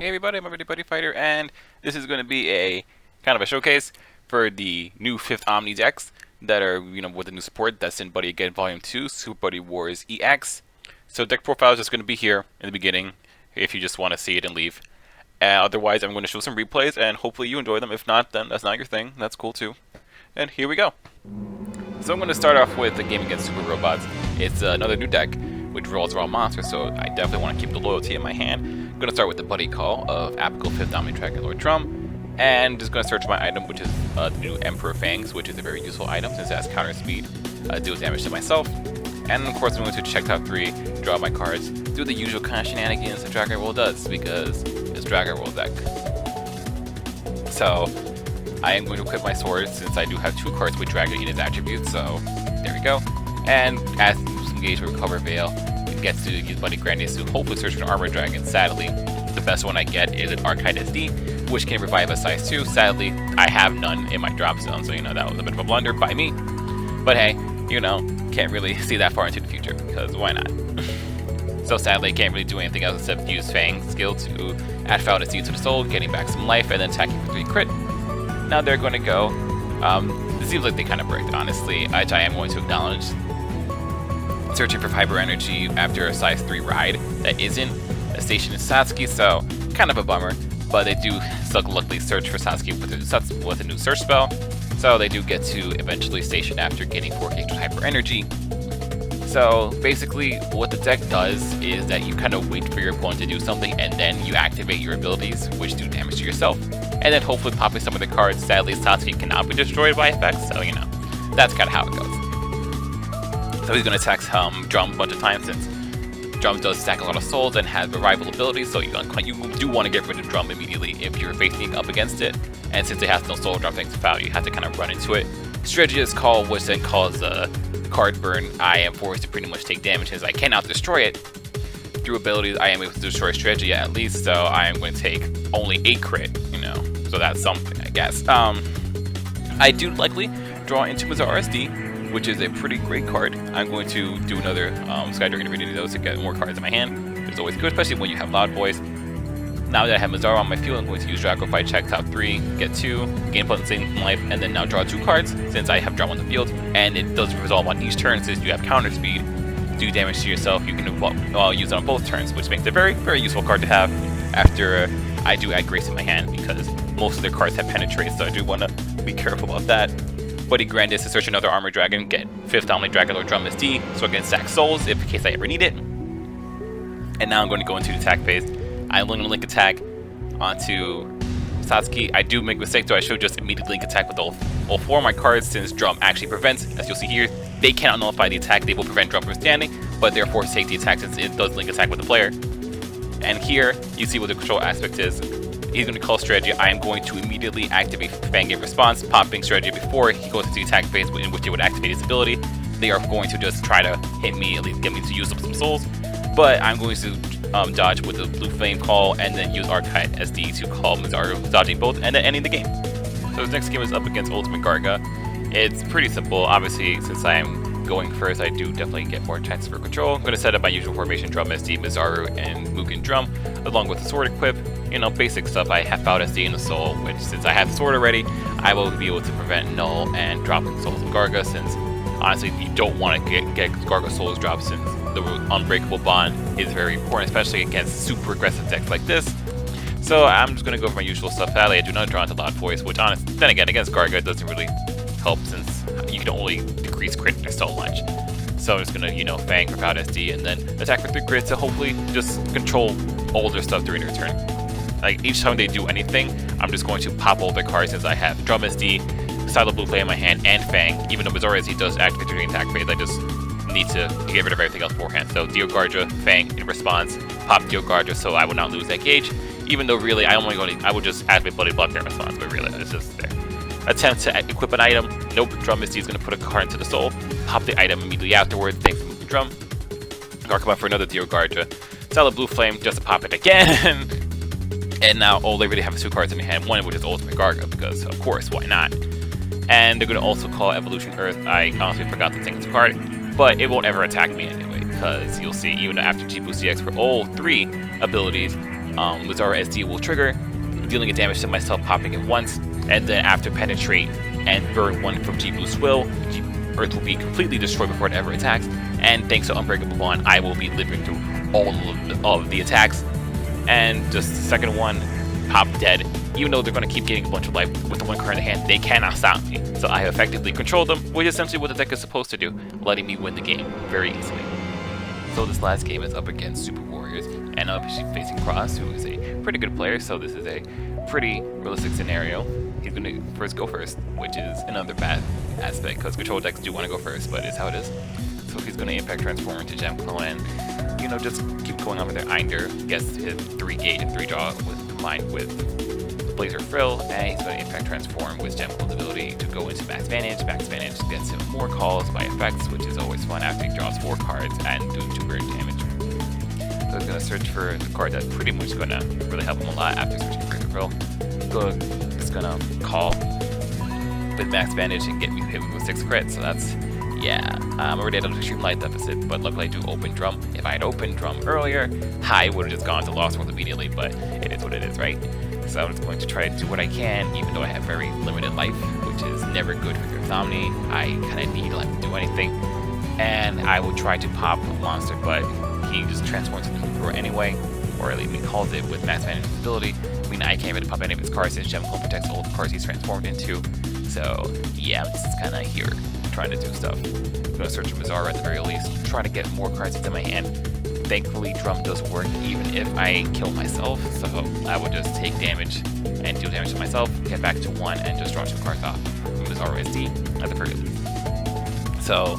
Hey everybody, I'm Buddyfighter, and this is going to be a kind of a showcase for the new 5th Omni decks that are, with the new support that's in Buddy Again Volume 2, Super Buddy Wars EX. So deck profile is just going to be here in the beginning, if you just want to see it and leave. Otherwise, I'm going to show some replays, and hopefully you enjoy them. If not, then that's not your thing. That's cool too. And here we go. So I'm going to start off with the game against Super Robots. It's another new deck, which rolls around monsters, so I definitely want to keep the loyalty in my hand. I'm going to start with the Buddy Call of Apical 5th Omni Dragon Lord Drum, and just going to search my item, which is the new Emperor Fangs, which is a very useful item since it has counter speed, deals damage to myself. And of course I'm going to check top 3, draw my cards, do the usual kind of shenanigans that Dragon Roll does, because it's Dragon Roll deck. So I am going to equip my sword since I do have 2 cards with Dragon in its attributes, so there we go. And as you engage with Recover Veil, it gets to use Buddy Grandis to hopefully search for an Armor Dragon. Sadly, the best one I get is an Archite SD, which can revive a size 2. Sadly, I have none in my drop zone, so that was a bit of a blunder by me. But hey, can't really see that far into the future, because why not? So sadly, can't really do anything else except use Fang's skill to add Foul Deceit to the soul, getting back some life, and then attacking for 3 crit. Now they're going to go. It seems like they kind of bricked, honestly, which I am going to acknowledge. Searching for Fiber Energy after a size 3 ride that isn't a station in Satsuki, so kind of a bummer. But they do still luckily search for Satsuki with a new search spell, so they do get to eventually station after getting 4 extra Hyper Energy. So basically what the deck does is that you kind of wait for your opponent to do something and then you activate your abilities, which do damage to yourself, and then hopefully popping some of the cards. Sadly, Satsuki cannot be destroyed by effects, so that's kind of how it goes. So he's going to attack Drum a bunch of times since Drum does stack a lot of souls and has revival abilities, so you do want to get rid of Drum immediately if you're facing up against it. And since it has no soul Drum thanks to Foul, you have to kind of run into it. Strategious Call, which then calls card burn. I am forced to pretty much take damage since I cannot destroy it. Through abilities, I am able to destroy strategy at least, so I am going to take only 8 crit, so that's something, I guess. I do likely draw into Mazar SD, which is a pretty great card. I'm going to do another Skydragon Reading those to get more cards in my hand. It's always good, especially when you have Loud Voice. Now that I have Mazar on my field, I'm going to use Dragofight, check top 3, get 2, gain potency from life, and then now draw 2 cards since I have Drum on the field. And it does resolve on each turn since you have counter speed. Do damage to yourself, you can use it on both turns, which makes it a very, very useful card to have after I do add Grace in my hand, because most of their cards have Penetrate, so I do want to be careful about that. Buddy Grandis to search another Armor Dragon, get 5th Omni Dragon Lord Drum SD, so I can stack souls in case I ever need it. And now I'm going to go into the attack phase. I'm going to link attack onto Satsuki. I do make a mistake, so I should just immediately link attack with all 4 of my cards, since Drum actually prevents, as you'll see here, they cannot nullify the attack, they will prevent Drum from standing, but they're forced to take the attack since it does link attack with the player. And here, you see what the control aspect is. He's going to call strategy. I am going to immediately activate Fang Game Response, popping strategy before he goes into the attack phase in which he would activate his ability. They are going to just try to hit me, at least get me to use up some souls, but I'm going to dodge with the Blue Flame Call and then use Archite SD to call Mizaru, dodging both and then ending the game. So his next game is up against Ultimate Garga. It's pretty simple. Obviously, since I am going first, I do definitely get more chances for control. I'm going to set up my usual formation: Drum SD, Mizaru, and Mugen Drum, along with the sword equip. Basic stuff. I have Foul SD in the soul, which since I have the sword already, I will be able to prevent null and dropping souls of Garga, since honestly you don't want to get Garga souls dropped, since the Unbreakable Bond is very important, especially against super aggressive decks like this. So I'm just going to go for my usual stuff. Sadly, I do not draw into Loud Voice, which then again, against Garga, it doesn't really help since you can only decrease crit so much. So I'm just going to, Fang for Foul SD and then attack for 3 crits to hopefully just control all their stuff during their turn. Like, each time they do anything, I'm just going to pop all their cards since I have Drum SD, Silent Blue Flame in my hand, and Fang. Even though Mazar SD does activate during attack phase, I just need to get rid of everything else beforehand. So Dio Garja, Fang in response, pop Dio Garja so I will not lose that gauge. Even though really I would just activate Bloody Block in response, but really it's just there. Attempt to equip an item. Nope, Drum SD is going to put a card into the soul. Pop the item immediately afterwards, thanks to Moving Drum. Or come up for another Dio Garja. Silent Blue Flame just to pop it again. And now all they really have is 2 cards in their hand, one of which is Ultimate Garga, because of course, why not? And they're going to also call Evolution Earth. I honestly forgot to take this card, but it won't ever attack me anyway, because you'll see even after G-Boost EX for all 3 abilities, Lazara SD will trigger, dealing a damage to myself, popping it once, and then after penetrate and burn 1 from G-Boost will, Earth will be completely destroyed before it ever attacks, and thanks to Unbreakable Bond, I will be living through all of the attacks. And just the second one, pop dead. Even though they're going to keep getting a bunch of life with the 1 card in the hand, they cannot stop me. So I effectively control them, which is essentially what the deck is supposed to do, letting me win the game very easily. So this last game is up against Super Warriors, and I'm facing Cross, who is a pretty good player, so this is a pretty realistic scenario. He's going to first go first, which is another bad aspect, because control decks do want to go first, but it's how it is. So he's going to Impact Transform into Gemco and, you know, just keep going on with their Einder, gets his 3 gate and 3 draw combined with Blazer Frill, and he's going to Impact Transform with Gemco's ability to go into Max Vantage. Max Vantage gets him more calls by effects, which is always fun after he draws 4 cards and do 2 burn damage. So he's going to search for the card that's pretty much going to really help him a lot after searching for the Frill. It's going to call with Max Vantage and get me hit with 6 crits, so that's, yeah, I'm already at an extreme life deficit, but luckily I do open drum. If I had opened drum earlier, I would have just gone to Lost World immediately, but it is what it is, right? So I'm just going to try to do what I can, even though I have very limited life, which is never good for your Omni. I kind of need life to do anything, and I will try to pop a monster, but he just transforms into Thrower anyway, or at least he calls it with Max Vantage's ability. I mean, I can't really pop any of his cards since Gemco protects all the cards he's transformed into. So yeah, I'm just kind of here trying to do stuff. I'm going to search for Bizarre at the very least, try to get more cards into my hand. Thankfully, Drum does work even if I kill myself, so I will just take damage and deal damage to myself, get back to 1, and just draw 2 cards off from Bizarre SD at the very least. So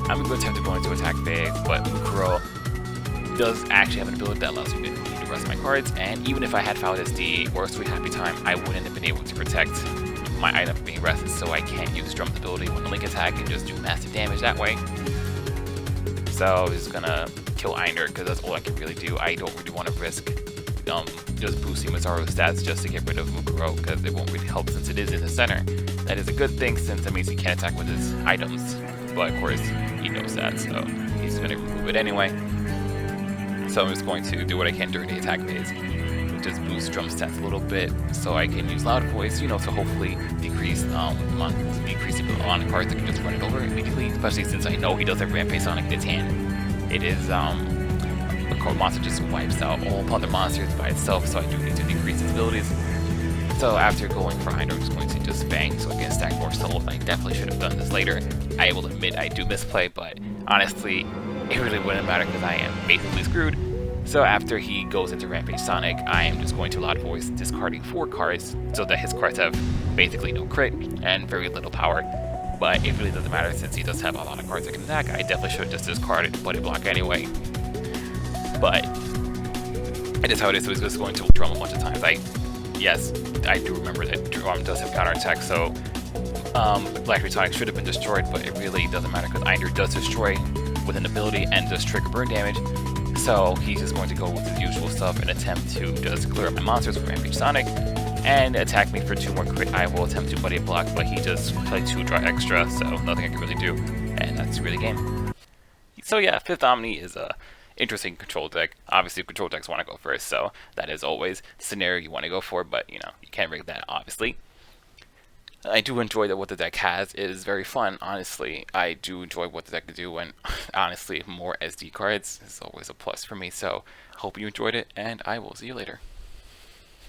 I'm going to attempt to go into attack phase, but Mukuro does actually have an ability that allows me to complete the rest of my cards, and even if I had Foul SD or Sweet Happy Time, I wouldn't have been able to protect my item from being rested, so I can't use Drum's ability when the Link attack and just do massive damage that way. So I'm just gonna kill Einder because that's all I can really do. I don't really want to risk just boosting Mazaru's stats just to get rid of Mukuro because it won't really help since it is in the center. That is a good thing since that means he can't attack with his items, but of course he knows that, so he's gonna remove it anyway. So I'm just going to do what I can during the attack phase. Just boost Drum stats a little bit so I can use Loud Voice, you know, to hopefully decrease the amount of cards that can just run it over immediately, especially since I know he does have Rampage Sonic in his hand. It is a core monster just wipes out all other monsters by itself, so I do need to decrease its abilities. So after going for Einder, I'm just going to just bang so I can stack more souls. I definitely should have done this later. I will admit I do misplay, but honestly, it really wouldn't matter because I am basically screwed. So after he goes into Rampage Sonic, I am just going to Loud Voice, discarding 4 cards so that his cards have basically no crit and very little power. But it really doesn't matter since he does have a lot of cards that can attack. I definitely should have just discarded Buddy Block anyway. But it is how it is, so he's just going to Drum a bunch of times. Yes, I do remember that Drum does have counterattack, so Black Sonic should have been destroyed, but it really doesn't matter because Einder does destroy with an ability and does trigger burn damage. So he's just going to go with his usual stuff and attempt to just clear up my monsters with Rampage Sonic and attack me for 2 more crit. I will attempt to Buddy Block, but he just played 2 draw extra, so nothing I can really do, and that's really the game. So yeah, 5th Omni is a interesting control deck. Obviously, control decks want to go first, so that is always the scenario you want to go for, but you know, you can't rig that, obviously. I do enjoy that what the deck has. It is very fun, honestly. I do enjoy what the deck can do, and honestly, more SD cards is always a plus for me, so hope you enjoyed it, and I will see you later.